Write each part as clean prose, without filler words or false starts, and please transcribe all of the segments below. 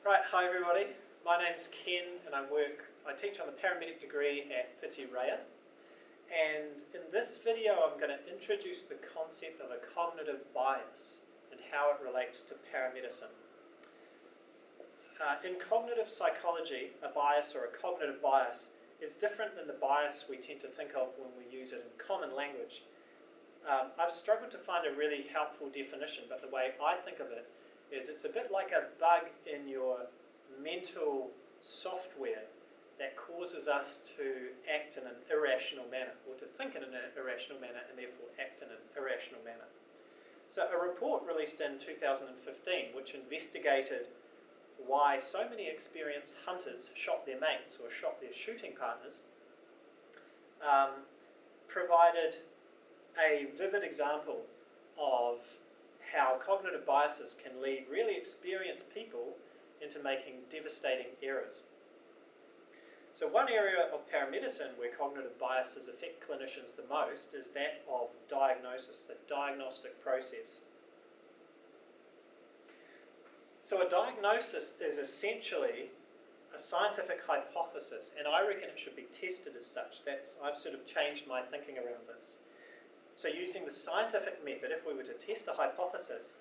Right, hi everybody. My name's Ken and I teach on the Paramedic degree at Whitireia. And in this video I'm going to introduce the concept of a cognitive bias and how it relates to paramedicine. In cognitive psychology, a bias or a cognitive bias is different than the bias we tend to think of when we use it in common language. I've struggled to find a really helpful definition, but the way I think of it is it's a bit like a bug in your mental software that causes us to act in an irrational manner, or to think in an irrational manner and therefore act in an irrational manner. So a report released in 2015 which investigated why so many experienced hunters shot their mates or shot their shooting partners provided a vivid example of how cognitive biases can lead really experienced people into making devastating errors. So one area of paramedicine where cognitive biases affect clinicians the most is that of diagnosis, the diagnostic process. So a diagnosis is essentially a scientific hypothesis, and I reckon it should be tested as such. I've sort of changed my thinking around this. So using the scientific method, if we were to test a hypothesis,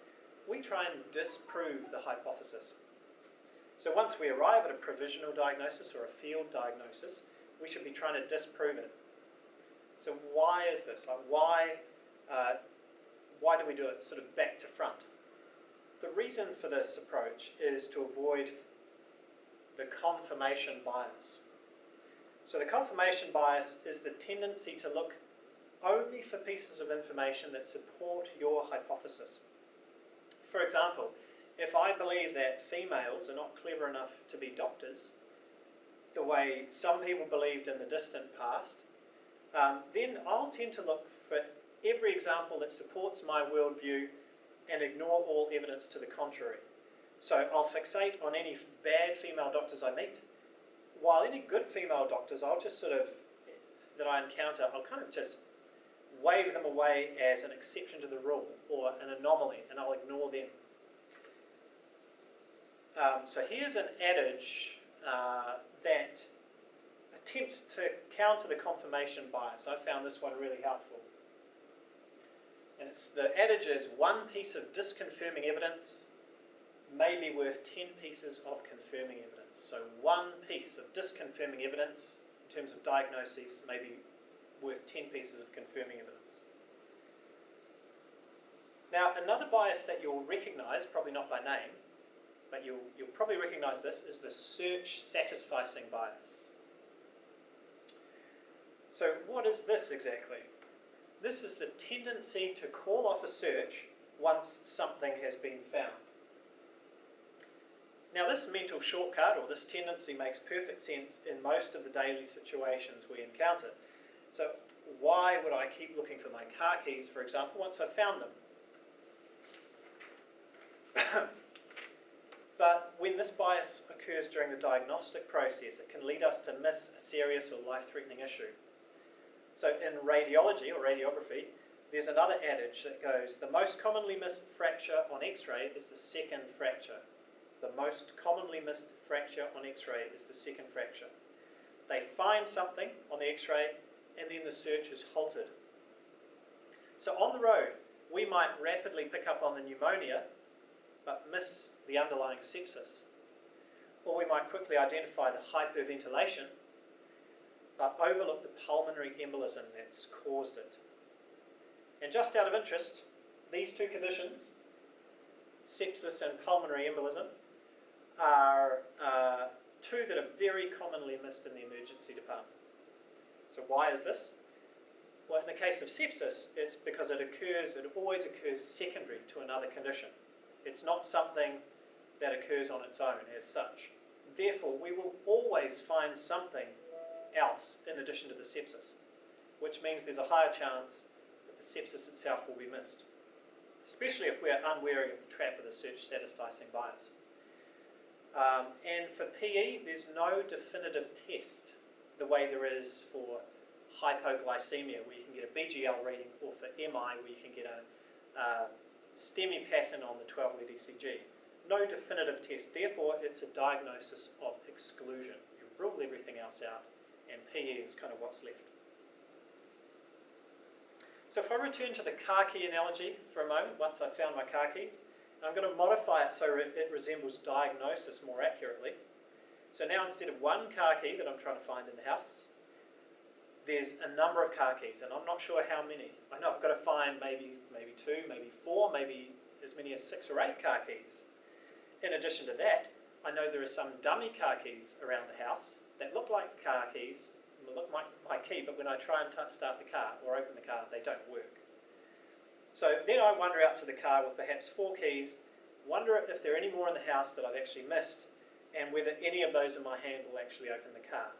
we try and disprove the hypothesis. So once we arrive at a provisional diagnosis or a field diagnosis, we should be trying to disprove it. So why is this? Why do we do it sort of back to front? The reason for this approach is to avoid the confirmation bias. So the confirmation bias is the tendency to look only for pieces of information that support your hypothesis. For example, if I believe that females are not clever enough to be doctors, the way some people believed in the distant past, then I'll tend to look for every example that supports my worldview and ignore all evidence to the contrary. So I'll fixate on any bad female doctors I meet, while any good female doctors I'll just that I encounter, I'll kind of just wave them away as an exception to the rule or an anomaly, and I'll ignore them. So here's an adage that attempts to counter the confirmation bias. I found this one really helpful. And the adage is, one piece of disconfirming evidence may be worth 10 pieces of confirming evidence. So one piece of disconfirming evidence in terms of diagnoses may be worth 10 pieces of confirming evidence. Now, another bias that you'll recognise, probably not by name, but you'll probably recognise this, is the search satisficing bias. So what is this exactly? This is the tendency to call off a search once something has been found. Now this mental shortcut, or this tendency, makes perfect sense in most of the daily situations we encounter. So why would I keep looking for my car keys, for example, once I've found them? But when this bias occurs during the diagnostic process, it can lead us to miss a serious or life-threatening issue. So in radiology or radiography, there's another adage that goes, the most commonly missed fracture on X-ray is the second fracture. The most commonly missed fracture on X-ray is the second fracture. They find something on the X-ray and then the search is halted. So on the road, we might rapidly pick up on the pneumonia but miss the underlying sepsis. Or we might quickly identify the hyperventilation but overlook the pulmonary embolism that's caused it. And just out of interest, these two conditions, sepsis and pulmonary embolism, are two that are very commonly missed in the emergency department. So why is this? Well, in the case of sepsis, it's because it always occurs secondary to another condition. It's not something that occurs on its own as such. Therefore, we will always find something else in addition to the sepsis, which means there's a higher chance that the sepsis itself will be missed, especially if we're unwary of the trap of the search satisficing bias. And for PE, there's no definitive test the way there is for hypoglycemia, where you can get a BGL reading, or for MI, where you can get a STEMI pattern on the 12-lead ECG. no definitive test. Therefore, it's a diagnosis of exclusion. You rule everything else out, and PE is kind of what's left. So if I return to the car key analogy for a moment, once I've found my car keys, I'm going to modify it so it resembles diagnosis more accurately. So now instead of one car key that I'm trying to find in the house, there's a number of car keys, and I'm not sure how many. I know I've got to find maybe 2, maybe 4, maybe as many as 6 or 8 car keys. In addition to that, I know there are some dummy car keys around the house that look like car keys, look like my key, but when I try and start the car or open the car, they don't work. So then I wander out to the car with perhaps 4 keys, wonder if there are any more in the house that I've actually missed, and whether any of those in my hand will actually open the car.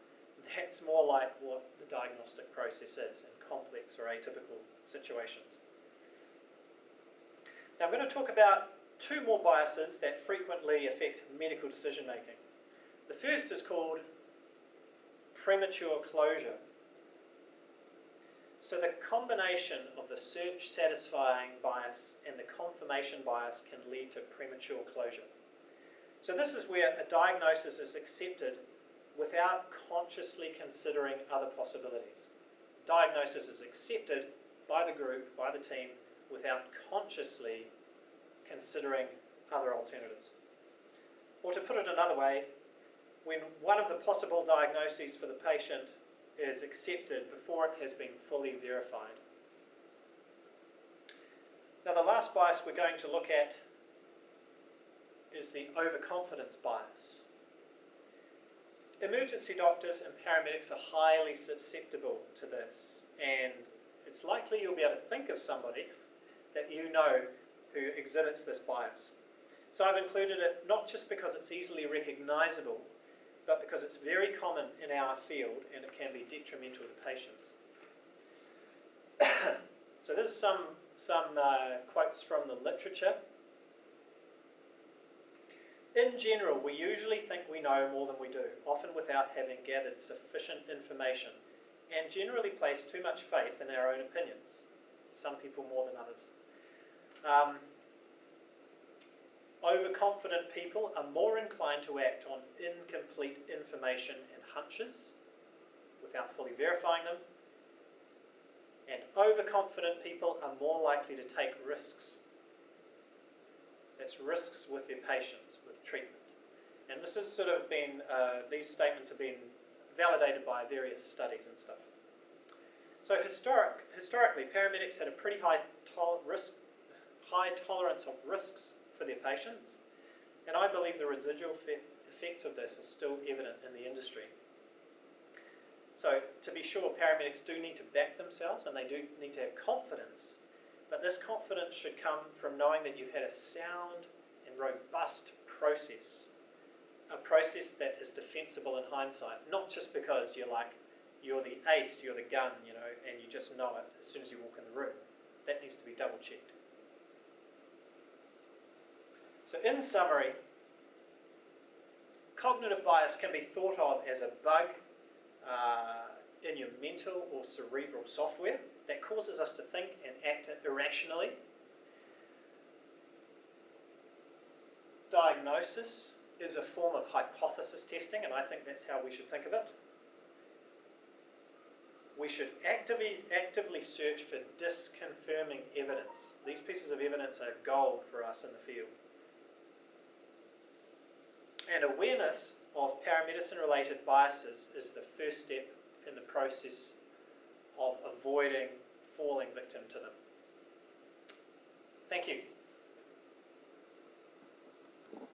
That's more like what the diagnostic process is in complex or atypical situations. Now I'm going to talk about 2 more biases that frequently affect medical decision making. The first is called premature closure. So the combination of the search satisfying bias and the confirmation bias can lead to premature closure. So this is where a diagnosis is accepted without consciously considering other possibilities. Diagnosis is accepted by the group, by the team, without consciously considering other alternatives. Or to put it another way, when one of the possible diagnoses for the patient is accepted before it has been fully verified. Now the last bias we're going to look at is the overconfidence bias. Emergency doctors and paramedics are highly susceptible to this, and it's likely you'll be able to think of somebody that you know who exhibits this bias. So I've included it not just because it's easily recognizable, but because it's very common in our field and it can be detrimental to patients. So this is some quotes from the literature. In general, we usually think we know more than we do, often without having gathered sufficient information, and generally place too much faith in our own opinions, some people more than others. Overconfident people are more inclined to act on incomplete information and hunches without fully verifying them, and overconfident people are more likely to take risks. That's risks with their patients, with treatment. And this has sort of been, these statements have been validated by various studies and stuff. So historically, paramedics had a pretty high tolerance of risks for their patients, and I believe the residual effects of this are still evident in the industry. So to be sure, paramedics do need to back themselves and they do need to have confidence, but this confidence should come from knowing that you've had a sound and robust process, a process that is defensible in hindsight, not just because you're the ace, you're the gun, and you just know it as soon as you walk in the room. That needs to be double checked. So in summary, cognitive bias can be thought of as a bug in your mental or cerebral software that causes us to think and act irrationally. Diagnosis is a form of hypothesis testing, and I think that's how we should think of it. We should actively search for disconfirming evidence. These pieces of evidence are gold for us in the field. And awareness of paramedicine-related biases is the first step in the process of avoiding falling victim to them. Thank you.